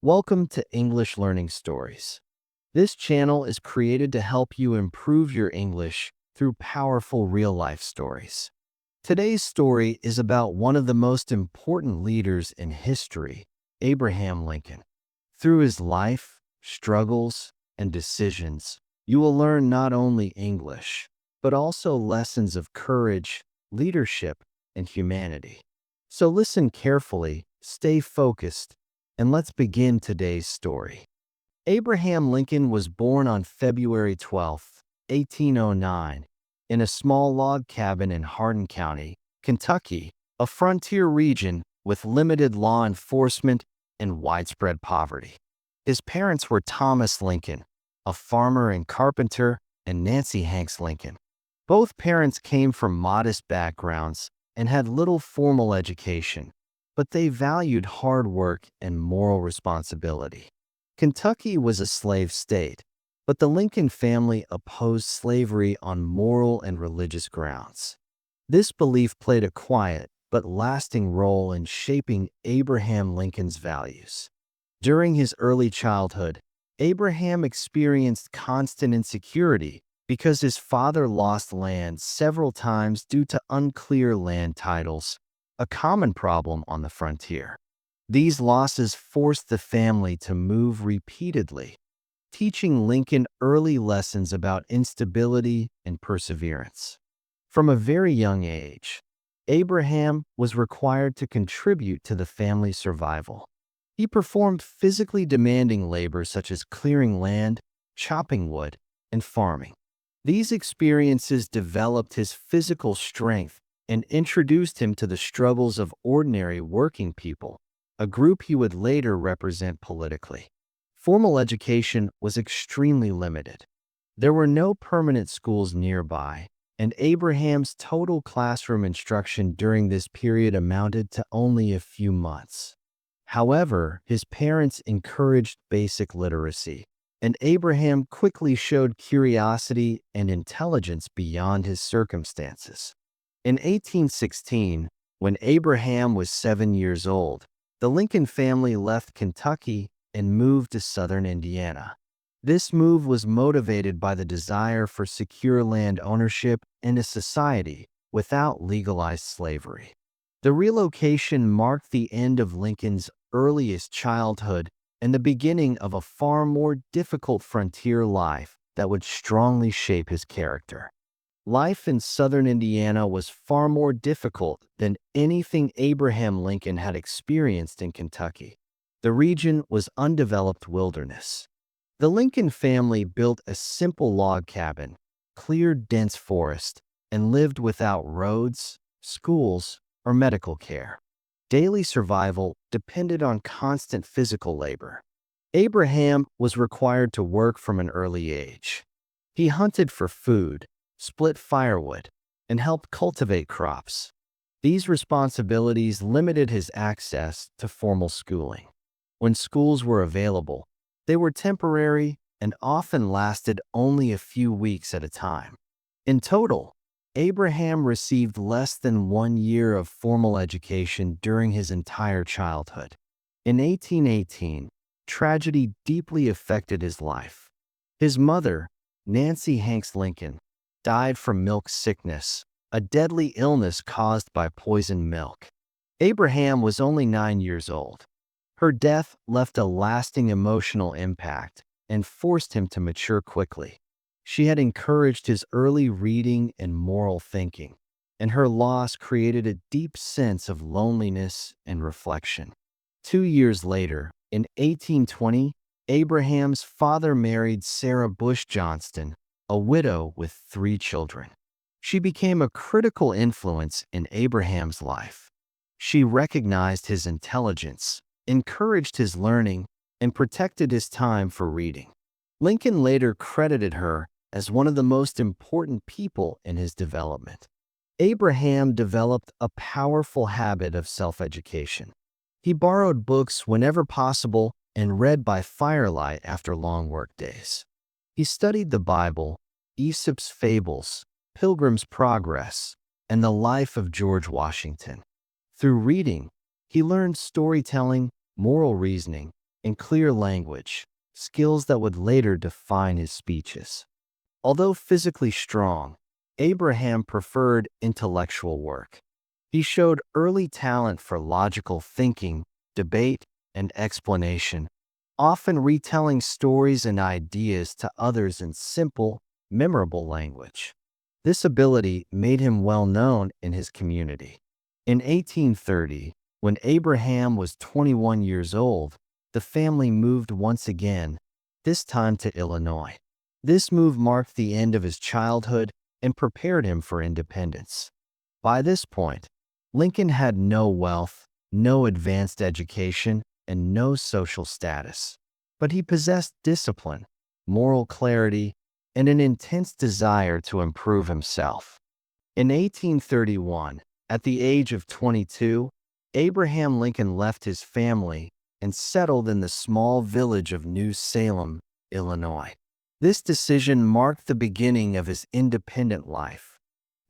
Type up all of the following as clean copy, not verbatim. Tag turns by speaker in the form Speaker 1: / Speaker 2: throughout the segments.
Speaker 1: Welcome to English Learning Stories. This channel is created to help you improve your English through powerful real-life stories. Today's story is about one of the most important leaders in history, Abraham Lincoln. Through his life, struggles, and decisions, you will learn not only English, but also lessons of courage, leadership, and humanity. So listen carefully, stay focused, and let's begin today's story. Abraham Lincoln was born on February 12, 1809, in a small log cabin in Hardin County, Kentucky, a frontier region with limited law enforcement and widespread poverty. His parents were Thomas Lincoln, a farmer and carpenter, and Nancy Hanks Lincoln. Both parents came from modest backgrounds and had little formal education, but they valued hard work and moral responsibility. Kentucky was a slave state, but the Lincoln family opposed slavery on moral and religious grounds. This belief played a quiet but lasting role in shaping Abraham Lincoln's values. During his early childhood, Abraham experienced constant insecurity because his father lost land several times due to unclear land titles, a common problem on the frontier. These losses forced the family to move repeatedly, teaching Lincoln early lessons about instability and perseverance. From a very young age, Abraham was required to contribute to the family's survival. He performed physically demanding labor such as clearing land, chopping wood, and farming. These experiences developed his physical strength and introduced him to the struggles of ordinary working people, a group he would later represent politically. Formal education was extremely limited. There were no permanent schools nearby, and Abraham's total classroom instruction during this period amounted to only a few months. However, his parents encouraged basic literacy, and Abraham quickly showed curiosity and intelligence beyond his circumstances. In 1816, when Abraham was 7 years old, the Lincoln family left Kentucky and moved to southern Indiana. This move was motivated by the desire for secure land ownership and a society without legalized slavery. The relocation marked the end of Lincoln's earliest childhood and the beginning of a far more difficult frontier life that would strongly shape his character. Life in southern Indiana was far more difficult than anything Abraham Lincoln had experienced in Kentucky. The region was undeveloped wilderness. The Lincoln family built a simple log cabin, cleared dense forest, and lived without roads, schools, or medical care. Daily survival depended on constant physical labor. Abraham was required to work from an early age. He hunted for food, split firewood, and helped cultivate crops. These responsibilities limited his access to formal schooling. When schools were available, they were temporary and often lasted only a few weeks at a time. In total, Abraham received less than 1 year of formal education during his entire childhood. In 1818, tragedy deeply affected his life. His mother, Nancy Hanks Lincoln, died from milk sickness, a deadly illness caused by poisoned milk. Abraham was only 9 years old. Her death left a lasting emotional impact and forced him to mature quickly. She had encouraged his early reading and moral thinking, and her loss created a deep sense of loneliness and reflection. 2 years later, in 1820, Abraham's father married Sarah Bush Johnston, a widow with 3 children. She became a critical influence in Abraham's life. She recognized his intelligence, encouraged his learning, and protected his time for reading. Lincoln later credited her as one of the most important people in his development. Abraham developed a powerful habit of self-education. He borrowed books whenever possible and read by firelight after long work days. He studied the Bible, Aesop's Fables, Pilgrim's Progress, and the life of George Washington. Through reading, he learned storytelling, moral reasoning, and clear language, skills that would later define his speeches. Although physically strong, Abraham preferred intellectual work. He showed early talent for logical thinking, debate, and explanation, often retelling stories and ideas to others in simple, memorable language. This ability made him well known in his community. In 1830, when Abraham was 21 years old, the family moved once again, this time to Illinois. This move marked the end of his childhood and prepared him for independence. By this point, Lincoln had no wealth, no advanced education, and no social status. But he possessed discipline, moral clarity, and an intense desire to improve himself. In 1831, at the age of 22, Abraham Lincoln left his family and settled in the small village of New Salem, Illinois. This decision marked the beginning of his independent life.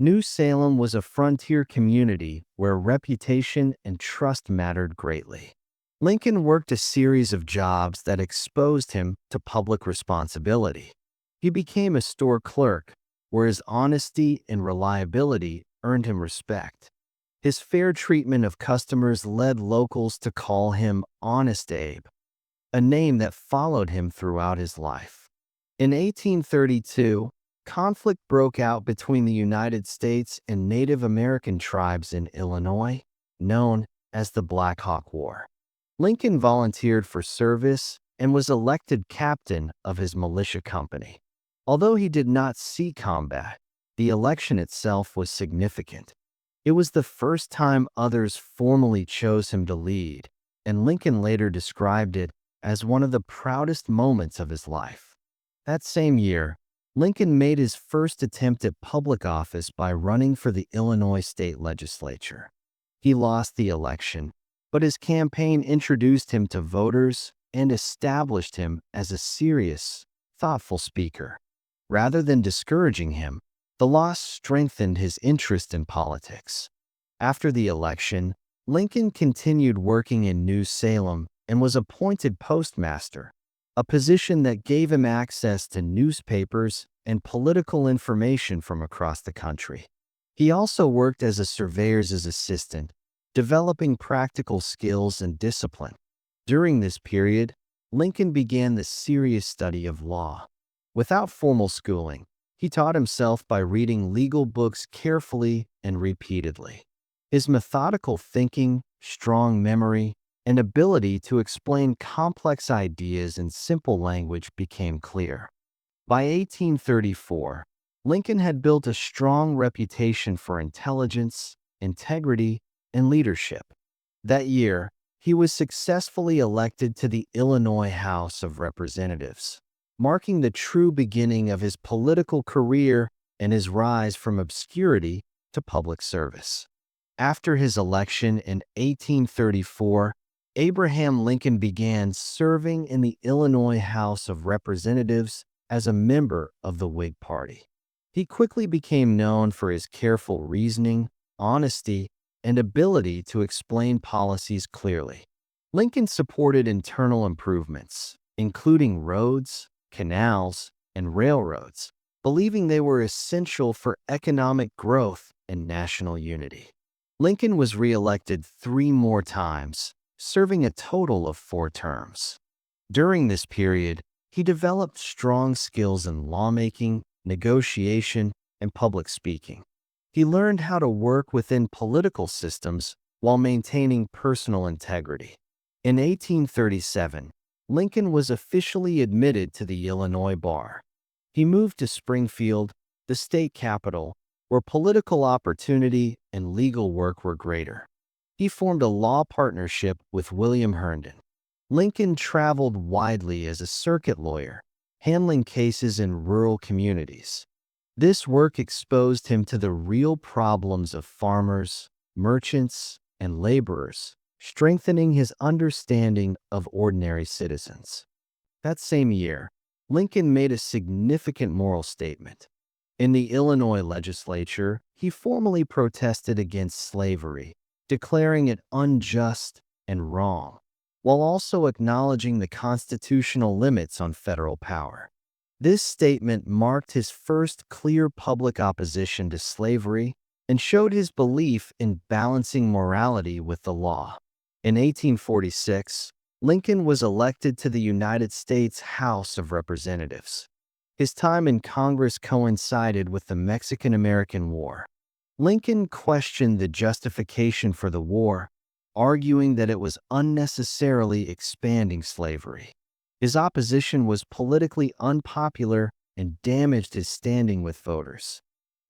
Speaker 1: New Salem was a frontier community where reputation and trust mattered greatly. Lincoln worked a series of jobs that exposed him to public responsibility. He became a store clerk, where his honesty and reliability earned him respect. His fair treatment of customers led locals to call him Honest Abe, a name that followed him throughout his life. In 1832, conflict broke out between the United States and Native American tribes in Illinois, known as the Black Hawk War. Lincoln volunteered for service and was elected captain of his militia company. Although he did not see combat, the election itself was significant. It was the first time others formally chose him to lead, and Lincoln later described it as one of the proudest moments of his life. That same year, Lincoln made his first attempt at public office by running for the Illinois state legislature. He lost the election, but his campaign introduced him to voters and established him as a serious, thoughtful speaker. Rather than discouraging him, the loss strengthened his interest in politics. After the election, Lincoln continued working in New Salem and was appointed postmaster, a position that gave him access to newspapers and political information from across the country. He also worked as a surveyor's assistant, developing practical skills and discipline. During this period, Lincoln began the serious study of law. Without formal schooling, he taught himself by reading legal books carefully and repeatedly. His methodical thinking, strong memory, and ability to explain complex ideas in simple language became clear. By 1834, Lincoln had built a strong reputation for intelligence, integrity, and leadership. That year, he was successfully elected to the Illinois House of Representatives, marking the true beginning of his political career and his rise from obscurity to public service. After his election in 1834, Abraham Lincoln began serving in the Illinois House of Representatives as a member of the Whig Party. He quickly became known for his careful reasoning, honesty, and ability to explain policies clearly. Lincoln supported internal improvements, including roads, canals, and railroads, believing they were essential for economic growth and national unity. Lincoln was re-elected 3 more times, serving a total of 4 terms. During this period, he developed strong skills in lawmaking, negotiation, and public speaking. He learned how to work within political systems while maintaining personal integrity. In 1837, Lincoln was officially admitted to the Illinois bar. He moved to Springfield, the state capital, where political opportunity and legal work were greater. He formed a law partnership with William Herndon. Lincoln traveled widely as a circuit lawyer, handling cases in rural communities. This work exposed him to the real problems of farmers, merchants, and laborers, strengthening his understanding of ordinary citizens. That same year, Lincoln made a significant moral statement. In the Illinois legislature, he formally protested against slavery, declaring it unjust and wrong. while also acknowledging the constitutional limits on federal power. This statement marked his first clear public opposition to slavery and showed his belief in balancing morality with the law. In 1846, Lincoln was elected to the United States House of Representatives. His time in Congress coincided with the Mexican-American War. Lincoln questioned the justification for the war, arguing that it was unnecessarily expanding slavery. His opposition was politically unpopular and damaged his standing with voters.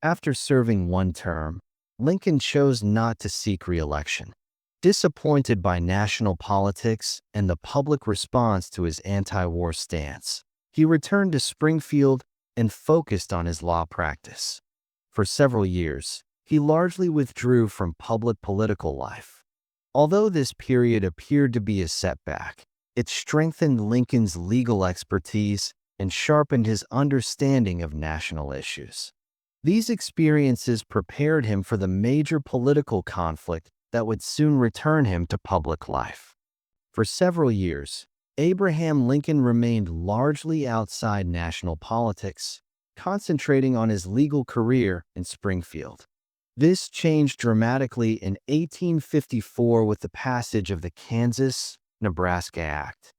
Speaker 1: After serving one term, Lincoln chose not to seek re-election. Disappointed by national politics and the public response to his anti-war stance, he returned to Springfield and focused on his law practice. For several years, he largely withdrew from public political life. Although this period appeared to be a setback, it strengthened Lincoln's legal expertise and sharpened his understanding of national issues. These experiences prepared him for the major political conflict that would soon return him to public life. For several years, Abraham Lincoln remained largely outside national politics, concentrating on his legal career in Springfield. This changed dramatically in 1854 with the passage of the Kansas-Nebraska Act.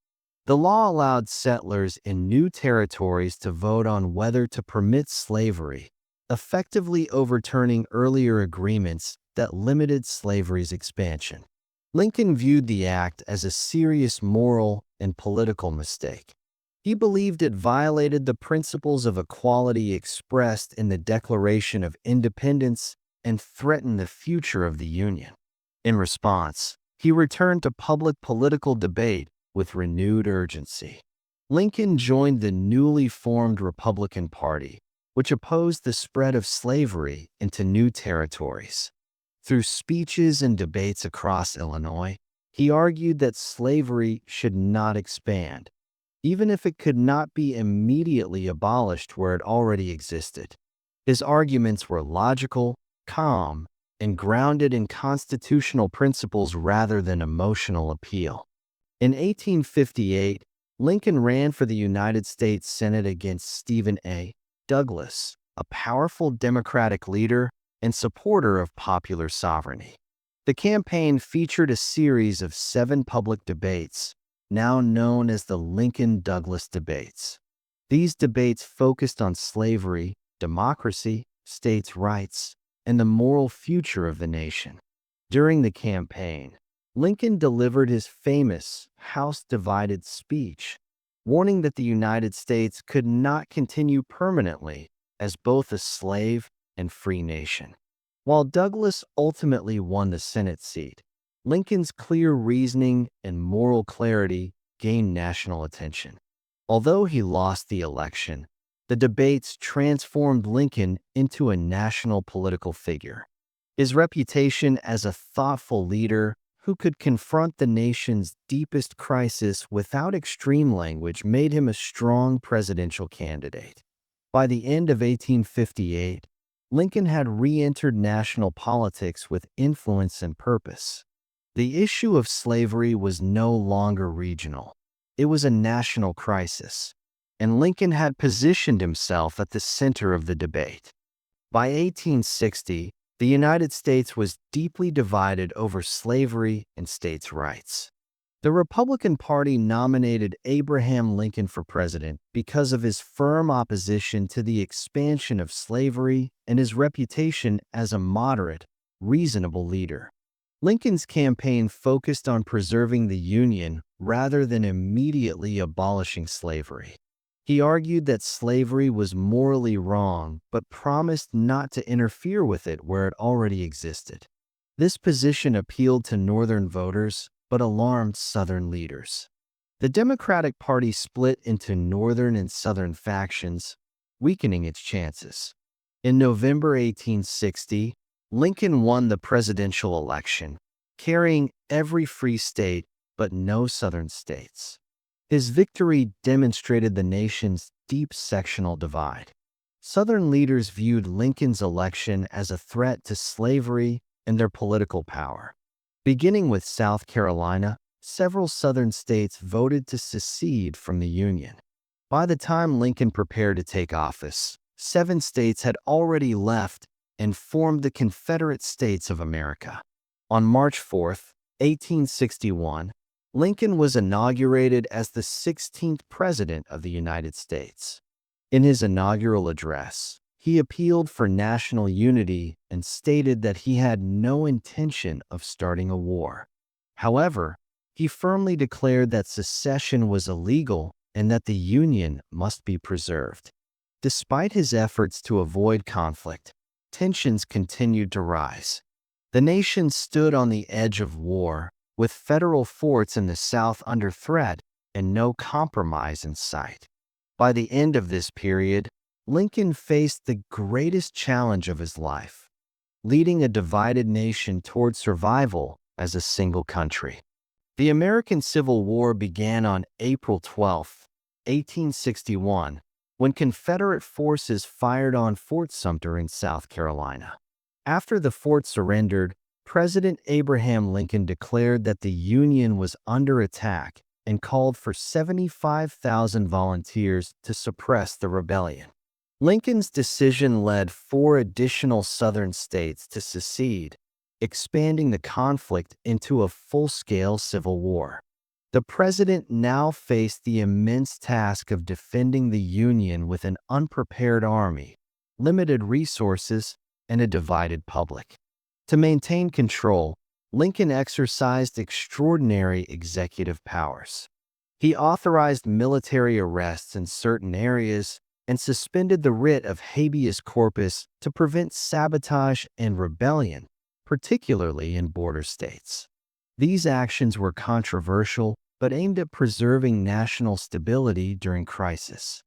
Speaker 1: The law allowed settlers in new territories to vote on whether to permit slavery, effectively overturning earlier agreements that limited slavery's expansion. Lincoln viewed the act as a serious moral and political mistake. He believed it violated the principles of equality expressed in the Declaration of Independence and threatened the future of the Union. In response, he returned to public political debate with renewed urgency. Lincoln joined the newly formed Republican Party, which opposed the spread of slavery into new territories. Through speeches and debates across Illinois, he argued that slavery should not expand, even if it could not be immediately abolished where it already existed. His arguments were logical, calm, and grounded in constitutional principles rather than emotional appeal. In 1858, Lincoln ran for the United States Senate against Stephen A. Douglas, a powerful Democratic leader and supporter of popular sovereignty. The campaign featured a series of 7 public debates, now known as the Lincoln-Douglas debates. These debates focused on slavery, democracy, states' rights, and the moral future of the nation. During the campaign, Lincoln delivered his famous House Divided speech, warning that the United States could not continue permanently as both a slave and free nation. While Douglas ultimately won the Senate seat, Lincoln's clear reasoning and moral clarity gained national attention. Although he lost the election, the debates transformed Lincoln into a national political figure. His reputation as a thoughtful leader who could confront the nation's deepest crisis without extreme language made him a strong presidential candidate. By the end of 1858, Lincoln had re-entered national politics with influence and purpose. The issue of slavery was no longer regional. It was a national crisis, and Lincoln had positioned himself at the center of the debate. By 1860, the United States was deeply divided over slavery and states' rights. The Republican Party nominated Abraham Lincoln for president because of his firm opposition to the expansion of slavery and his reputation as a moderate, reasonable leader. Lincoln's campaign focused on preserving the Union rather than immediately abolishing slavery. He argued that slavery was morally wrong, but promised not to interfere with it where it already existed. This position appealed to Northern voters, but alarmed Southern leaders. The Democratic Party split into Northern and Southern factions, weakening its chances. In November 1860, Lincoln won the presidential election, carrying every free state but no Southern states. His victory demonstrated the nation's deep sectional divide. Southern leaders viewed Lincoln's election as a threat to slavery and their political power. Beginning with South Carolina, several Southern states voted to secede from the Union. By the time Lincoln prepared to take office, 7 states had already left and formed the Confederate States of America. On March 4, 1861, Lincoln was inaugurated as the 16th President of the United States. In his inaugural address, he appealed for national unity and stated that he had no intention of starting a war. However, he firmly declared that secession was illegal and that the Union must be preserved. Despite his efforts to avoid conflict, tensions continued to rise. The nation stood on the edge of war, with federal forts in the South under threat and no compromise in sight. By the end of this period, Lincoln faced the greatest challenge of his life, leading a divided nation toward survival as a single country. The American Civil War began on April 12, 1861, when Confederate forces fired on Fort Sumter in South Carolina. After the fort surrendered, President Abraham Lincoln declared that the Union was under attack and called for 75,000 volunteers to suppress the rebellion. Lincoln's decision led 4 additional Southern states to secede, expanding the conflict into a full-scale civil war. The president now faced the immense task of defending the Union with an unprepared army, limited resources, and a divided public. To maintain control, Lincoln exercised extraordinary executive powers. He authorized military arrests in certain areas and suspended the writ of habeas corpus to prevent sabotage and rebellion, particularly in border states. These actions were controversial but aimed at preserving national stability during crisis.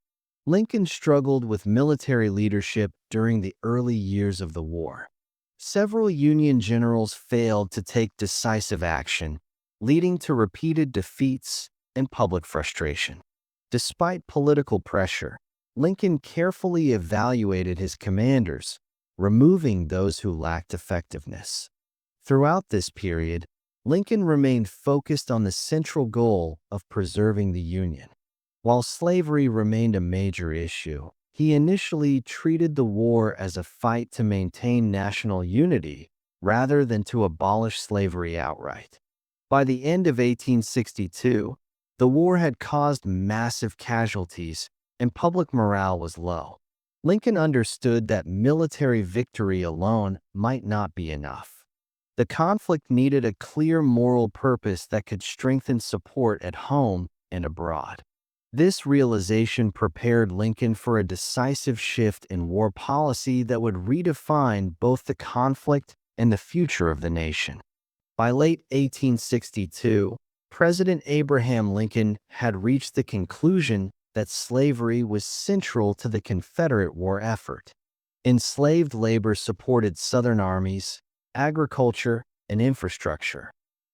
Speaker 1: Lincoln struggled with military leadership during the early years of the war. Several Union generals failed to take decisive action, leading to repeated defeats and public frustration. Despite political pressure, Lincoln carefully evaluated his commanders, removing those who lacked effectiveness. Throughout this period, Lincoln remained focused on the central goal of preserving the Union. While slavery remained a major issue, he initially treated the war as a fight to maintain national unity rather than to abolish slavery outright. By the end of 1862, the war had caused massive casualties and public morale was low. Lincoln understood that military victory alone might not be enough. The conflict needed a clear moral purpose that could strengthen support at home and abroad. This realization prepared Lincoln for a decisive shift in war policy that would redefine both the conflict and the future of the nation. By late 1862, President Abraham Lincoln had reached the conclusion that slavery was central to the Confederate war effort. Enslaved labor supported Southern armies, agriculture, and infrastructure.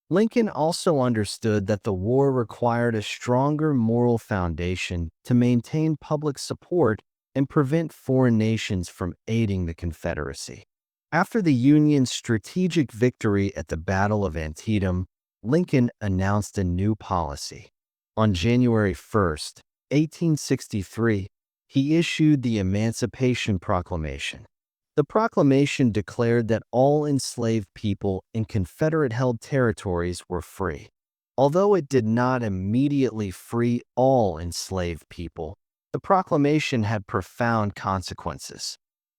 Speaker 1: Lincoln also understood that the war required a stronger moral foundation to maintain public support and prevent foreign nations from aiding the Confederacy. After the Union's strategic victory at the Battle of Antietam, Lincoln announced a new policy. On January 1, 1863, he issued the Emancipation Proclamation. The proclamation declared that all enslaved people in Confederate-held territories were free. Although it did not immediately free all enslaved people, the proclamation had profound consequences.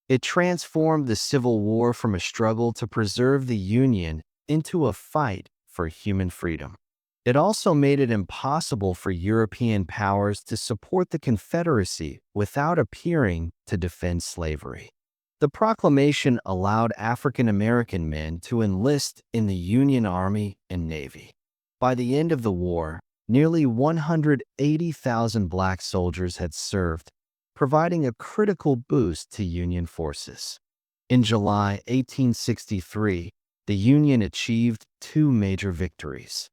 Speaker 1: It transformed the Civil War from a struggle to preserve the Union into a fight for human freedom. It also made it impossible for European powers to support the Confederacy without appearing to defend slavery. The proclamation allowed African American men to enlist in the Union Army and Navy. By the end of the war, nearly 180,000 black soldiers had served, providing a critical boost to Union forces. In July 1863, the Union achieved 2 major victories.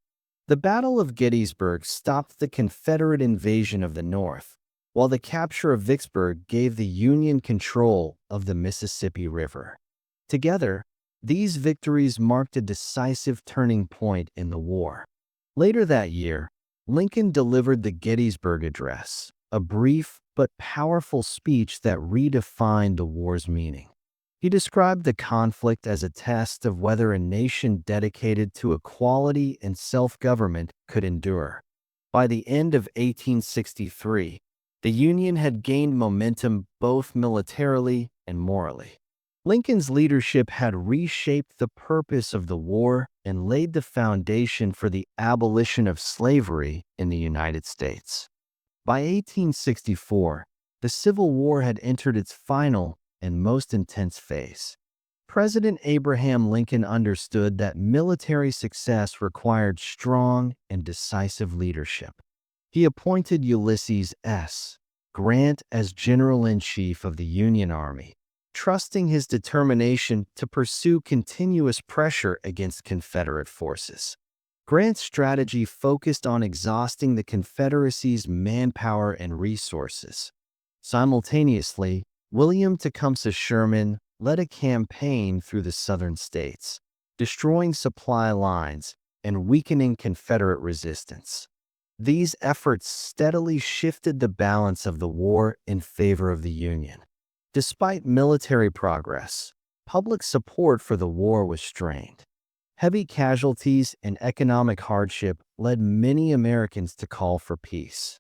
Speaker 1: The Battle of Gettysburg stopped the Confederate invasion of the North, while the capture of Vicksburg gave the Union control of the Mississippi River. Together, these victories marked a decisive turning point in the war. Later that year, Lincoln delivered the Gettysburg Address, a brief but powerful speech that redefined the war's meaning. He described the conflict as a test of whether a nation dedicated to equality and self-government could endure. By the end of 1863, the Union had gained momentum both militarily and morally. Lincoln's leadership had reshaped the purpose of the war and laid the foundation for the abolition of slavery in the United States. By 1864, the Civil War had entered its final and most intense phase. President Abraham Lincoln understood that military success required strong and decisive leadership. He appointed Ulysses S. Grant as General-in-Chief of the Union Army, trusting his determination to pursue continuous pressure against Confederate forces. Grant's strategy focused on exhausting the Confederacy's manpower and resources. Simultaneously, William Tecumseh Sherman led a campaign through the southern states, destroying supply lines and weakening Confederate resistance. These efforts steadily shifted the balance of the war in favor of the Union. Despite military progress, public support for the war was strained. Heavy casualties and economic hardship led many Americans to call for peace.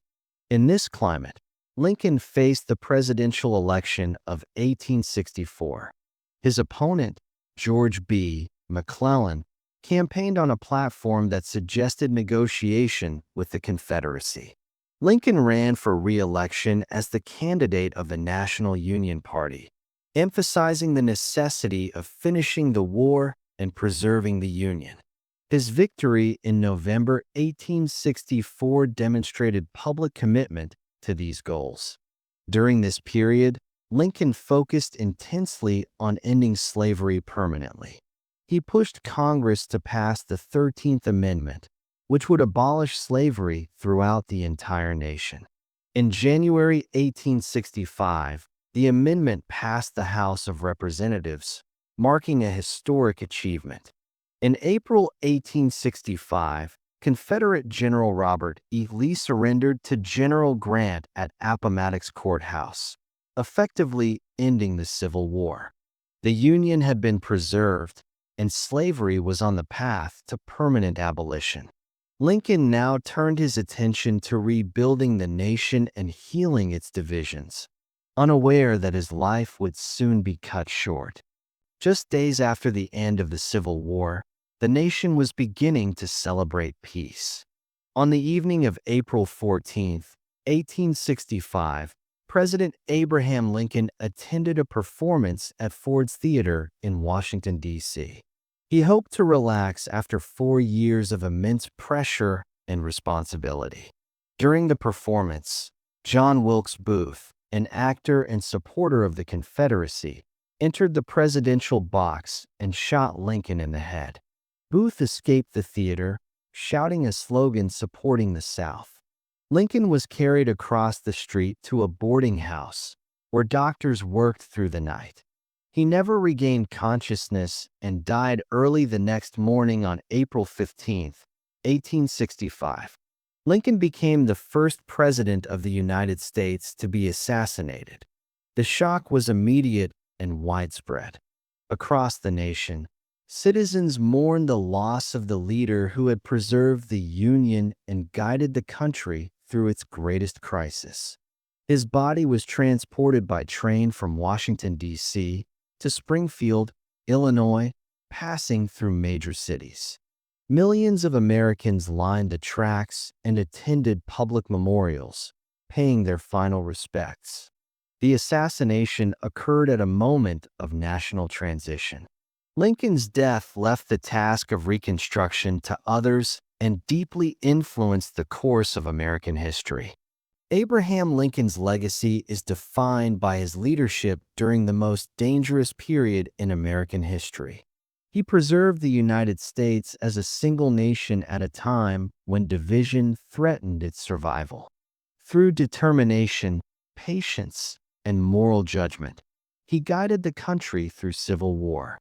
Speaker 1: In this climate, Lincoln faced the presidential election of 1864. His opponent, George B. McClellan, campaigned on a platform that suggested negotiation with the Confederacy. Lincoln ran for re-election as the candidate of the National Union Party, emphasizing the necessity of finishing the war and preserving the Union. His victory in November 1864 demonstrated public commitment to these goals. During this period, Lincoln focused intensely on ending slavery permanently. He pushed Congress to pass the 13th Amendment, which would abolish slavery throughout the entire nation. In January 1865, the amendment passed the House of Representatives, marking a historic achievement. In April 1865, Confederate General Robert E. Lee surrendered to General Grant at Appomattox Courthouse, effectively ending the Civil War. The Union had been preserved, and slavery was on the path to permanent abolition. Lincoln now turned his attention to rebuilding the nation and healing its divisions, unaware that his life would soon be cut short. Just days after the end of the Civil War, the nation was beginning to celebrate peace. On the evening of April 14, 1865, President Abraham Lincoln attended a performance at Ford's Theater in Washington, D.C. He hoped to relax after 4 years of immense pressure and responsibility. During the performance, John Wilkes Booth, an actor and supporter of the Confederacy, entered the presidential box and shot Lincoln in the head. Booth escaped the theater, shouting a slogan supporting the South. Lincoln was carried across the street to a boarding house, where doctors worked through the night. He never regained consciousness and died early the next morning on April 15, 1865. Lincoln became the first president of the United States to be assassinated. The shock was immediate and widespread. Across the nation, citizens mourned the loss of the leader who had preserved the Union and guided the country through its greatest crisis. His body was transported by train from Washington, D.C. to Springfield, Illinois, passing through major cities. Millions of Americans lined the tracks and attended public memorials, paying their final respects. The assassination occurred at a moment of national transition. Lincoln's death left the task of reconstruction to others and deeply influenced the course of American history. Abraham Lincoln's legacy is defined by his leadership during the most dangerous period in American history. He preserved the United States as a single nation at a time when division threatened its survival. Through determination, patience, and moral judgment, he guided the country through civil war.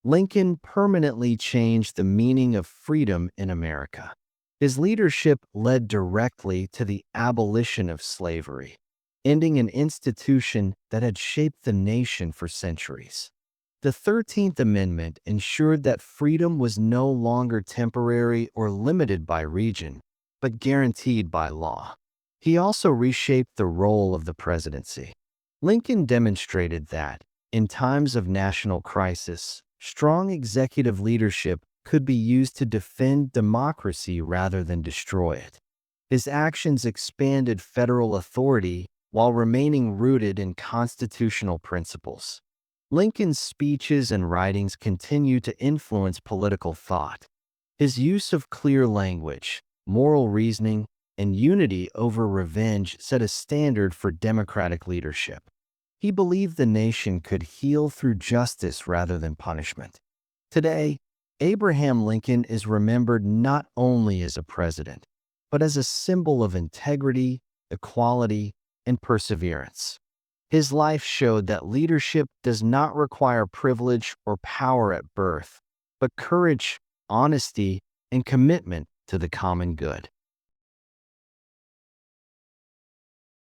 Speaker 1: Lincoln permanently changed the meaning of freedom in America. His leadership led directly to the abolition of slavery, ending an institution that had shaped the nation for centuries. The 13th Amendment ensured that freedom was no longer temporary or limited by region, but guaranteed by law. He also reshaped the role of the presidency. Lincoln demonstrated that, in times of national crisis, strong executive leadership could be used to defend democracy rather than destroy it. His actions expanded federal authority while remaining rooted in constitutional principles. Lincoln's speeches and writings continue to influence political thought. His use of clear language, moral reasoning, and unity over revenge set a standard for democratic leadership. He believed the nation could heal through justice rather than punishment. Today, Abraham Lincoln is remembered not only as a president, but as a symbol of integrity, equality, and perseverance. His life showed that leadership does not require privilege or power at birth, but courage, honesty, and commitment to the common good.